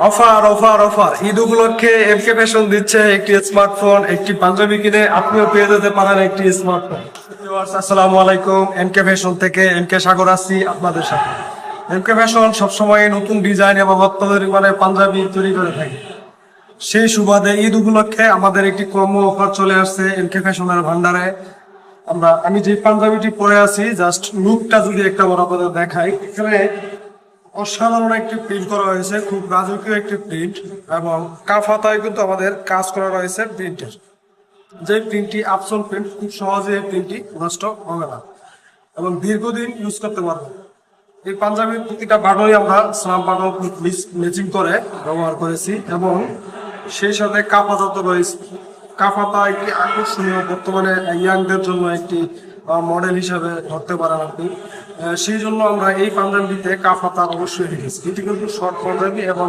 Offer offer offer Eid উপলক্ষে এমকে fashion দিচ্ছে একটি স্মার্টফোন, একটি পাঞ্জাবি কিনে আপনিও পেয়ে যেতে পারেন একটি স্মার্টফোন। আসসালামু আলাইকুম, এমকে ফ্যাশন থেকে এমকে সাগর আছি আপনাদের সাথে। এমকে ফ্যাশন সবসময় নতুন ডিজাইন এবং অত্যাধুনিক মানে পাঞ্জাবি তৈরি করে থাকে। সেই সুবাদে ঈদ উপলক্ষে আমাদের একটি কম্বো অফার চলে আসছে এমকে ফ্যাশনের ভান্ডারে। আমি যে পাঞ্জাবিটি পরে আছি, জাস্ট লুকটা যদি একটা বড় করে দেখাই, এখানে অসাধারণ একটি প্রিন্ট করা হয়েছে, খুব রাজকীয় একটি প্রিন্ট, এবং কাফাতায় কিন্তু আমাদের কাজ করা রয়েছে প্রিন্টের। যে প্রিন্টটি আপসল প্রিন্ট, খুব সহজে এই প্রিন্টটি নষ্ট হবে না এবং দীর্ঘদিন ইউজ করতে পারবো। এই পাঞ্জাবির প্রতিটা বাটনই আমরা স্ন্যাপ বাটন ম্যাচিং করে ব্যবহার করেছি এবং সেই সাথে কাফাতা রয়েছে। কাফাতা একটি আকর্ষণীয়, বর্তমানে ইয়াংদের জন্য একটি মডেল হিসাবে ধরতে পারেন আপনি। সেই জন্য আমরা এই পাঞ্জাবিতে কাফাতা অবশ্যই রেখেছি। এটি কিন্তু শর্ট পাঞ্জাবি এবং